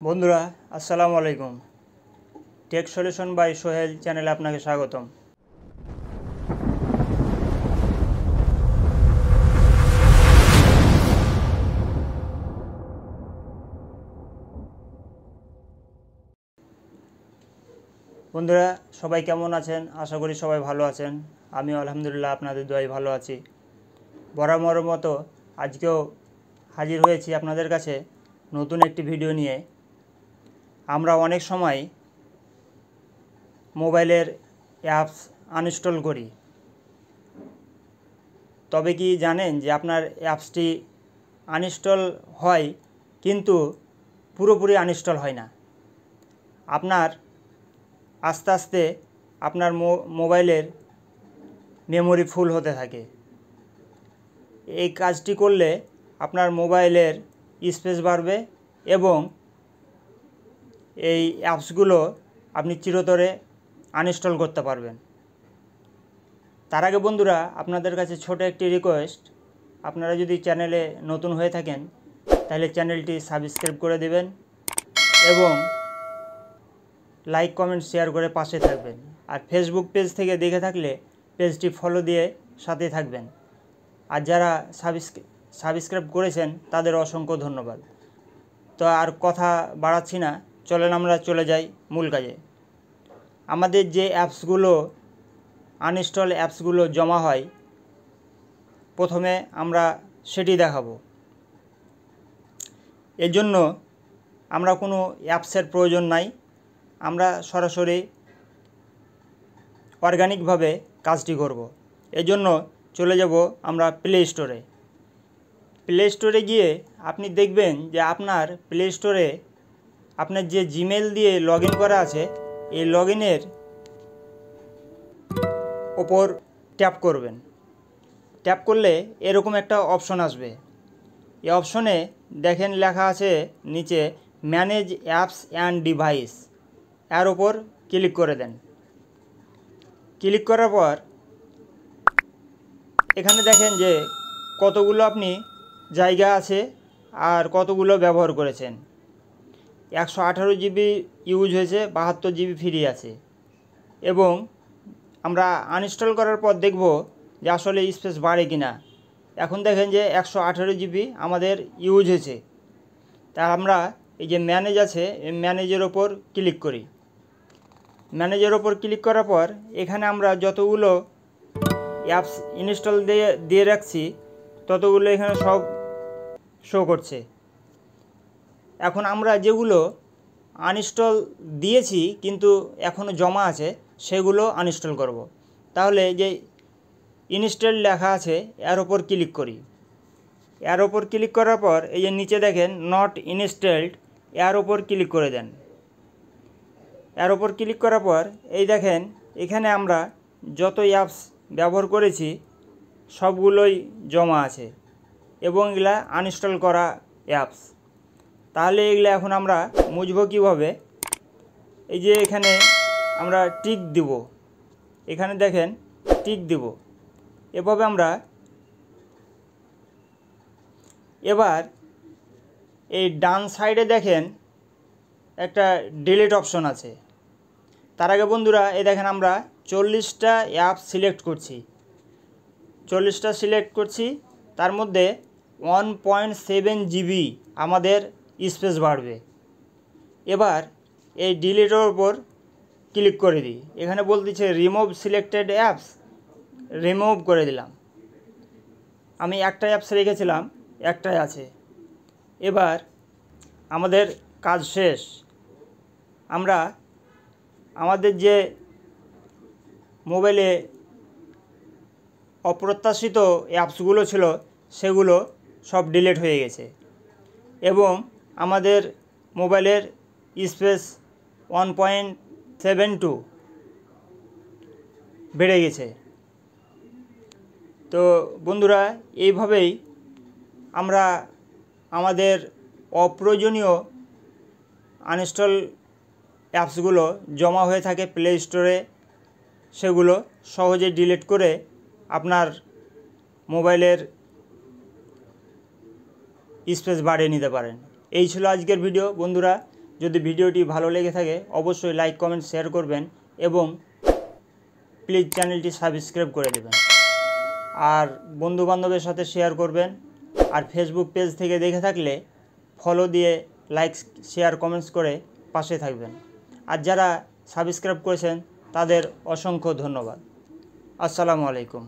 বন্ধুরা আসসালামু আলাইকুম। টেক সলিউশন বাই সোহেল চ্যানেলে আপনাকে স্বাগতম। বন্ধুরা সবাই কেমন আছেন? আশা করি সবাই ভালো আছেন। আমিও আলহামদুলিল্লাহ আপনাদের দোয়ায় ভালো আছি। বরাবরের মতো আজকেও হাজির হয়েছি আপনাদের কাছে নতুন একটি ভিডিও নিয়ে। আমরা অনেক সময় মোবাইলের অ্যাপস আনইনস্টল করি, তবে কি জানেন যে আপনার অ্যাপসটি আনইনস্টল হয় কিন্তু পুরোপুরি আনইনস্টল হয় না। আপনার আস্তে আস্তে আপনার মোবাইলের মেমোরি ফুল হতে থাকে। এই কাজটি করলে আপনার মোবাইলের স্পেস বাড়বে এবং এই অ্যাপসগুলো আপনি চিরতরে আনইনস্টল করতে পারবেন। তার আগে বন্ধুরা আপনাদের কাছে ছোট একটি রিকোয়েস্ট, আপনারা যদি চ্যানেলে নতুন হয়ে থাকেন তাহলে চ্যানেলটি সাবস্ক্রাইব করে দেবেন এবং লাইক কমেন্ট শেয়ার করে পাশে থাকবেন। আর ফেসবুক পেজ থেকে দেখে থাকলে পেজটি ফলো দিয়ে সাথে থাকবেন। আর যারা সাবস্ক্রাইব করেছেন তাদের অসংখ্য ধন্যবাদ। তো আর কথা বাড়াচ্ছি না, চলেন আমরা চলে যাই মূল কাজে। আমাদের যে অ্যাপসগুলো আনইনস্টল অ্যাপসগুলো জমা হয়, প্রথমে আমরা সেটি দেখাবো। এর জন্য আমরা কোনো অ্যাপসের প্রয়োজন নাই, আমরা সরাসরি অর্গানিকভাবে কাজটি করব। এজন্য চলে যাব আমরা প্লে স্টোরে। প্লে স্টোরে গিয়ে আপনি দেখবেন যে আপনার প্লে স্টোরে আপনার যে জিমেল দিয়ে লগ ইন করা আছে এই লগ ইনের ওপর ট্যাপ করবেন। ট্যাপ করলে এরকম একটা অপশন আসবে। এই অপশনে দেখেন লেখা আছে নিচে ম্যানেজ অ্যাপস অ্যান্ড ডিভাইস, এর ওপর ক্লিক করে দেন। ক্লিক করার পর এখানে দেখেন যে কতগুলো আপনি জায়গা আছে আর কতগুলো ব্যবহার করেছেন। 128 জিবি ইউজ হয়েছে, 72 জিবি ফ্রি আছে। এবং আমরা আনইনস্টল করার পর দেখব যে আসলে স্পেস বাড়ে কিনা। এখন দেখেন যে 128 জিবি আমাদের ইউজ হয়েছে। তা আমরা এই যে ম্যানেজ আছে এই ম্যানেজের ওপর ক্লিক করি। ম্যানেজের ওপর ক্লিক করার পর এখানে আমরা যতগুলো অ্যাপস ইনস্টল দিয়ে রাখছি ততগুলো এখানে সব শো করছে। এখন আমরা যেগুলো আনইনস্টল দিয়েছি কিন্তু এখনও জমা আছে সেগুলো আনইনস্টল করব। তাহলে যে ইনস্টল লেখা আছে এর ওপর ক্লিক করি। এর ওপর ক্লিক করার পর এই যে নিচে দেখেন নট ইনস্টলড, এর ওপর ক্লিক করে দেন। এর ওপর ক্লিক করার পর এই দেখেন এখানে আমরা যত অ্যাপস ব্যবহার করেছি সবগুলোই জমা আছে এবং এগুলা আনইনস্টল করা অ্যাপস। তাহলে এগুলো এখন আমরা মুছবো কীভাবে? এই যে এখানে আমরা টিক দিব, এখানে দেখেন টিক দিব। এভাবে আমরা এবার এই ডান সাইডে দেখেন একটা ডিলিট অপশন আছে। তার আগে বন্ধুরা এই দেখেন আমরা 40টা অ্যাপ সিলেক্ট করছি। 40টা সিলেক্ট করছি, তার মধ্যে 1.7 জিবি আমাদের স্পেস বাড়বে। এবার এই ডিলিটের ওপর ক্লিক করে দিই। এখানে বলতেছে রিমুভ সিলেক্টেড অ্যাপস, রিমুভ করে দিলাম। আমি একটা অ্যাপস রেখেছিলাম, একটাই আছে। এবার আমাদের কাজ শেষ। আমরা আমাদের যে মোবাইলে অপ্রত্যাশিত অ্যাপসগুলো ছিল সেগুলো সব ডিলিট হয়ে গেছে এবং আমাদের মোবাইলের স্পেস 1.72 বেড়ে গেছে। তো বন্ধুরা এইভাবেই আমরা আমাদের অপ্রয়োজনীয় আনইনস্টল অ্যাপসগুলো জমা হয়ে থাকে প্লে স্টোরে, সেগুলো সহজে ডিলিট করে আপনার মোবাইলের স্পেস বাড়িয়ে নিতে পারেন। এই ছিল আজকের ভিডিও বন্ধুরা। যদি ভিডিওটি ভালো লেগে থাকে অবশ্যই লাইক কমেন্ট শেয়ার করবেন এবং প্লিজ চ্যানেলটি সাবস্ক্রাইব করে দেবেন আর বন্ধুবান্ধবের সাথে শেয়ার করবেন। আর ফেসবুক পেজ থেকে দেখে থাকলে ফলো দিয়ে লাইক শেয়ার কমেন্টস করে পাশে থাকবেন। আর যারা সাবস্ক্রাইব করেছেন তাদের অসংখ্য ধন্যবাদ। আসসালামু আলাইকুম।